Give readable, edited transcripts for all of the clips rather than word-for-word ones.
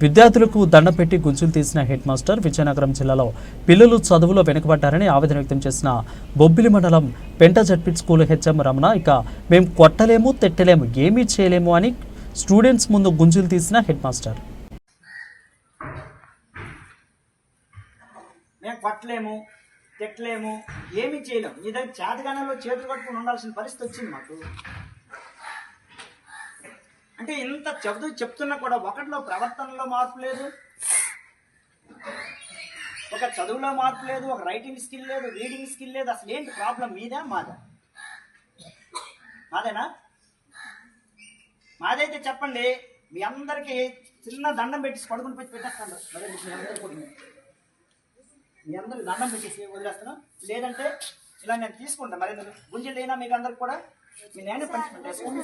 విద్యార్థులకు దండం పెట్టి గుంజులు తీసిన హెడ్ మాస్టర్. విజయనగరం జిల్లాలో పిల్లలు చదువులో వెనుకబడ్డారని ఆవేదన వ్యక్తం చేసిన బొబ్బిలి మండలం పెంట జడ్పీ స్కూల్ హెచ్ఎం రమణ ఇక మేము కొట్టలేము తిట్టలేము ఏమీ చేయలేము అని స్టూడెంట్స్ ముందు గుంజులు తీసిన హెడ్ మాస్టర్. మేము కొట్టలేము తిట్టలేము ఏమీ చేయలేము, మీ దగ్గర చేతగానంలో చేతులు కట్టుకుని ఉండాల్సిన పరిస్థితి వచ్చింది మాకు. అంటే ఇంత చెప్తున్నా కూడా ఒకటిలో ప్రవర్తనలో మార్పు లేదు, ఒక చదువులో మార్పు లేదు, ఒక రైటింగ్ స్కిల్ లేదు, రీడింగ్ స్కిల్ లేదు. అసలు ఏంటి ప్రాబ్లం? మీదా మాదా? మాదేనా? మాదైతే చెప్పండి. మీ అందరికీ చిన్న దండం పెట్టేసి పడుకుని పెట్టి పెట్టేస్తాను. మీ అందరికి దండం పెట్టేసి వదిలేస్తాను. లేదంటే ఇలా నేను తీసుకుంటాను. మరి గుంజలు అయినా మీకు అందరికి కూడా మీ నేనే పనిష్మెంట్ తీసుకోండి.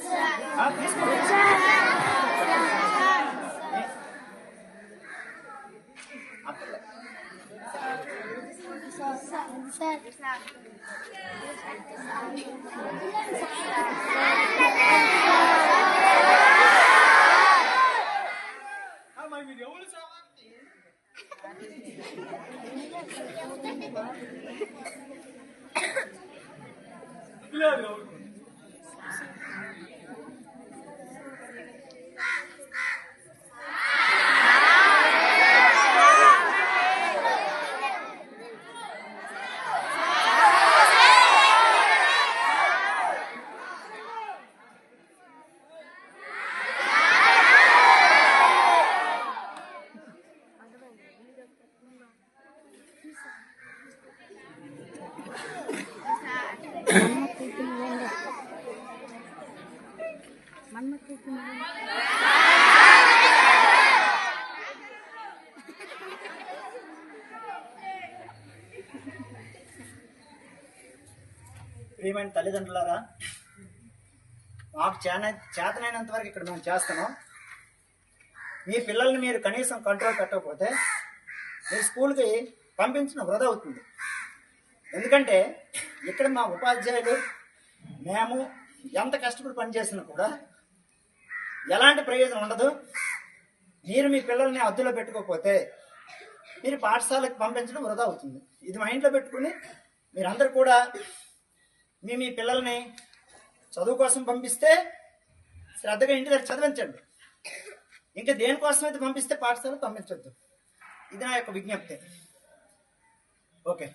ప్రియమైన తల్లిదండ్రులారా, మాకు చేతనైనంత వరకు ఇక్కడ మేము చేస్తున్నాం. మీ పిల్లల్ని మీరు కనీసం కంట్రోల్ పెట్టకపోతే మీ స్కూల్కి పంపించిన వృధా అవుతుంది. ఎందుకంటే ఇక్కడ మా ఉపాధ్యాయులు మేము ఎంత కష్టపడి పనిచేసినా కూడా ఎలాంటి ప్రయోజనం ఉండదు. మీరు మీ పిల్లల్ని అద్దులో పెట్టుకోకపోతే మీరు పాఠశాలకు పంపించడం వృధా అవుతుంది. ఇది మైండ్లో పెట్టుకుని మీరందరూ కూడా మీ పిల్లల్ని చదువు కోసం పంపిస్తే శ్రద్ధగా ఇంటి దగ్గర చదివించండి. ఇంకా దేనికోసం అయితే పంపిస్తే పాఠశాలకు పంపించవద్దు. ఇది నా యొక్క విజ్ఞప్తి. ఓకే.